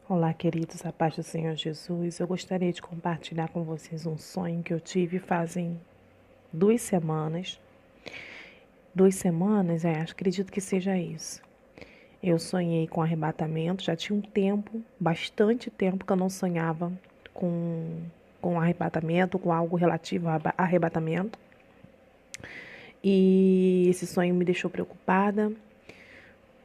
Olá, queridos, a paz do Senhor Jesus. Eu gostaria de compartilhar com vocês um sonho que eu tive fazem 2 semanas. 2 semanas, acredito que seja isso. Eu sonhei com arrebatamento, já tinha um tempo, bastante tempo que eu não sonhava com, com arrebatamento, com algo relativo a arrebatamento. E esse sonho me deixou preocupada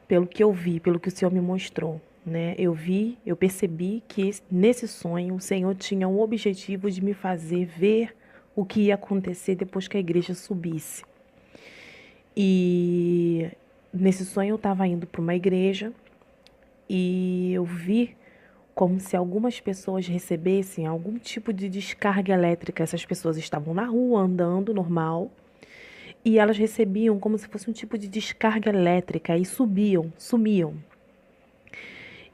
pelo que eu vi, pelo que o Senhor me mostrou, né? Eu percebi que nesse sonho o Senhor tinha o objetivo de me fazer ver o que ia acontecer depois que a igreja subisse. E nesse sonho eu estava indo para uma igreja e eu vi como se algumas pessoas recebessem algum tipo de descarga elétrica. Essas pessoas estavam na rua andando normal e elas recebiam como se fosse um tipo de descarga elétrica e sumiam.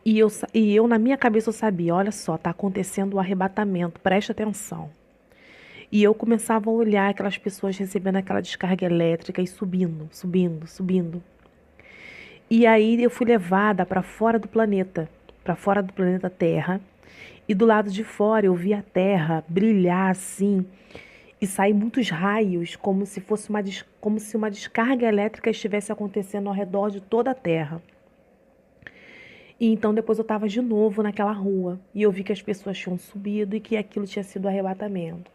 E eu, na minha cabeça, eu sabia, olha só, está acontecendo o arrebatamento, presta atenção. E eu começava a olhar aquelas pessoas recebendo aquela descarga elétrica e subindo. E aí eu fui levada para fora do planeta Terra. E do lado de fora eu vi a Terra brilhar assim e sair muitos raios, como se uma descarga elétrica estivesse acontecendo ao redor de toda a Terra. E então depois eu estava de novo naquela rua e eu vi que as pessoas tinham subido e que aquilo tinha sido arrebatamento.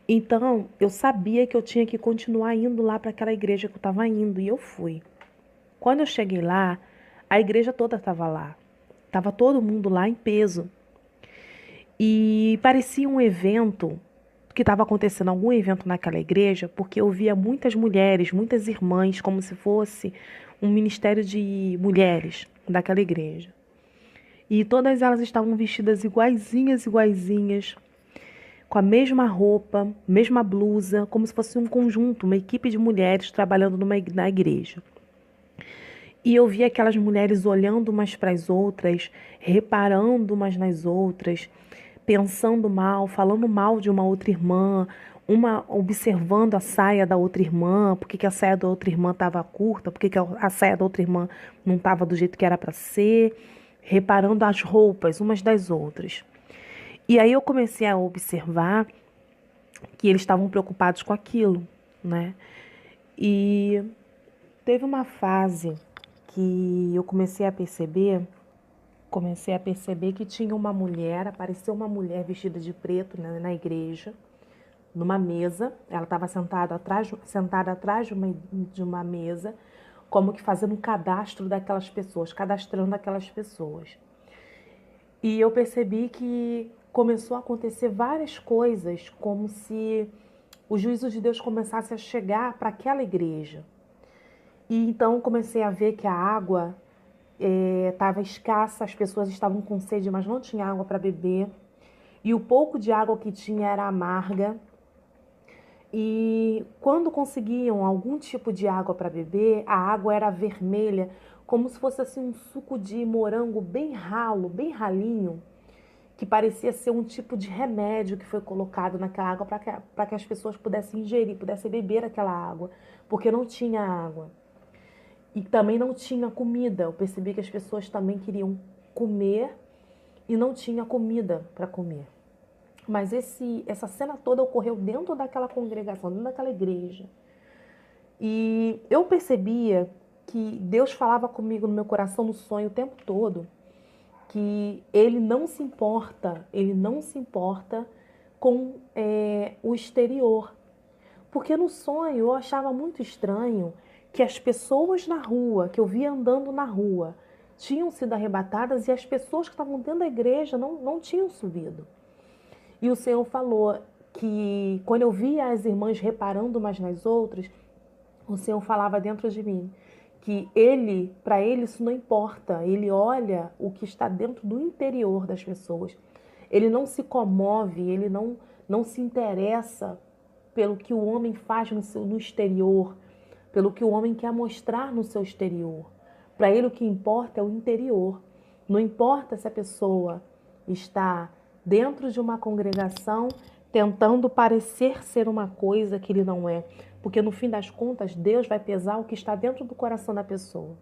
Então eu sabia que eu tinha que continuar indo lá para aquela igreja que eu estava indo e eu fui. Quando eu cheguei lá, a igreja toda estava lá. Tava todo mundo lá em peso. E parecia um evento que estava acontecendo algum evento naquela igreja, porque eu via muitas mulheres, muitas irmãs, como se fosse um ministério de mulheres daquela igreja. E todas elas estavam vestidas iguaizinhas, com a mesma roupa, mesma blusa, como se fosse um conjunto, uma equipe de mulheres trabalhando na igreja. E eu via aquelas mulheres olhando umas para as outras, reparando umas nas outras, pensando mal, falando mal de uma outra irmã, uma observando a saia da outra irmã, porque a saia da outra irmã estava curta, porque a saia da outra irmã não estava do jeito que era para ser, reparando as roupas umas das outras. E aí eu comecei a observar que eles estavam preocupados com aquilo, né? E teve uma fase que eu comecei a perceber que tinha uma mulher, apareceu uma mulher vestida de preto, né, na igreja, numa mesa. Ela estava sentada atrás de uma mesa, como que fazendo um cadastro daquelas pessoas, cadastrando aquelas pessoas. E eu percebi que começou a acontecer várias coisas, como se o juízo de Deus começasse a chegar para aquela igreja. E então comecei a ver que a água estava escassa, as pessoas estavam com sede, mas não tinha água para beber. E o pouco de água que tinha era amarga. E quando conseguiam algum tipo de água para beber, a água era vermelha, como se fosse assim um suco de morango bem ralo, bem ralinho, que parecia ser um tipo de remédio que foi colocado naquela água para que as pessoas pudessem ingerir, pudessem beber aquela água, porque não tinha água. E também não tinha comida. Eu percebi que as pessoas também queriam comer e não tinha comida para comer. Mas essa cena toda ocorreu dentro daquela congregação, dentro daquela igreja. E eu percebia que Deus falava comigo no meu coração, no sonho, o tempo todo, que Ele não se importa com o exterior. Porque no sonho eu achava muito estranho que as pessoas na rua, que eu via andando na rua, tinham sido arrebatadas e as pessoas que estavam dentro da igreja não tinham subido. E o Senhor falou que quando eu via as irmãs reparando umas nas outras, o Senhor falava dentro de mim que para ele isso não importa, ele olha o que está dentro do interior das pessoas. Ele não se comove, ele não se interessa pelo que o homem faz no exterior, pelo que o homem quer mostrar no seu exterior. Para ele o que importa é o interior. Não importa se a pessoa está dentro de uma congregação tentando parecer ser uma coisa que ele não é, porque no fim das contas Deus vai pesar o que está dentro do coração da pessoa.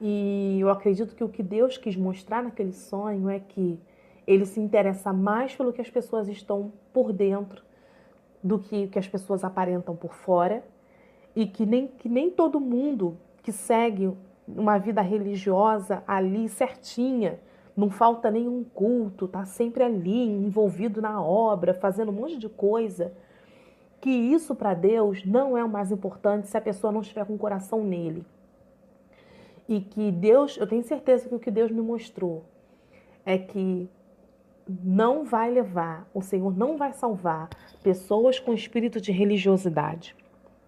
E eu acredito que o que Deus quis mostrar naquele sonho é que ele se interessa mais pelo que as pessoas estão por dentro do que o que as pessoas aparentam por fora, e que nem todo mundo que segue uma vida religiosa ali certinha, não falta nenhum culto, tá sempre ali envolvido na obra, fazendo um monte de coisa, que isso para Deus não é o mais importante se a pessoa não estiver com o coração nele. E que Deus, eu tenho certeza que o que Deus me mostrou é que não vai levar, o Senhor não vai salvar pessoas com espírito de religiosidade.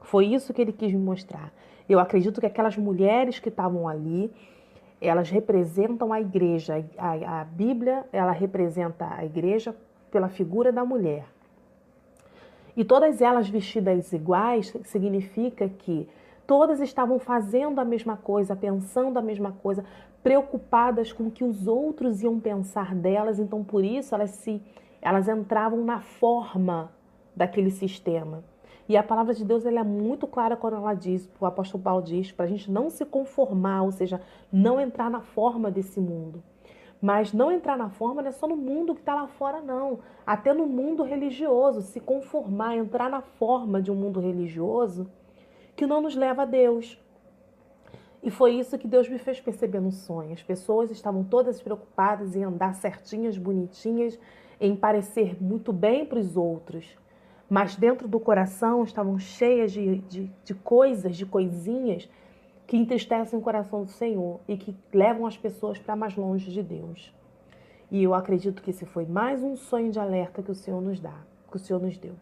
Foi isso que ele quis me mostrar. Eu acredito que aquelas mulheres que estavam ali, elas representam a igreja. A Bíblia, ela representa a igreja pela figura da mulher. E todas elas vestidas iguais significa que todas estavam fazendo a mesma coisa, pensando a mesma coisa, preocupadas com o que os outros iam pensar delas, então por isso elas entravam na forma daquele sistema. E a palavra de Deus ela é muito clara quando ela diz, o apóstolo Paulo diz, para a gente não se conformar, ou seja, não entrar na forma desse mundo. Mas não entrar na forma não é só no mundo que está lá fora, não. Até no mundo religioso, se conformar, entrar na forma de um mundo religioso que não nos leva a Deus. E foi isso que Deus me fez perceber no sonho. As pessoas estavam todas preocupadas em andar certinhas, bonitinhas, em parecer muito bem para os outros. Mas dentro do coração estavam cheias de coisas, de coisinhas que entristecem o coração do Senhor e que levam as pessoas para mais longe de Deus. E eu acredito que esse foi mais um sonho de alerta que o Senhor nos dá, que o Senhor nos deu.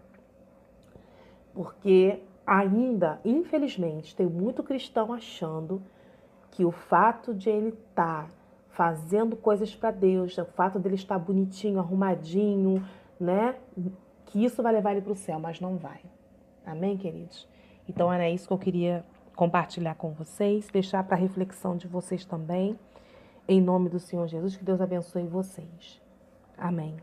Porque ainda, infelizmente, tem muito cristão achando que o fato de ele estar fazendo coisas para Deus, o fato dele estar bonitinho, arrumadinho, né, que isso vai levar ele para o céu, mas não vai. Amém, queridos? Então era isso que eu queria compartilhar com vocês, deixar para reflexão de vocês também. Em nome do Senhor Jesus, que Deus abençoe vocês. Amém.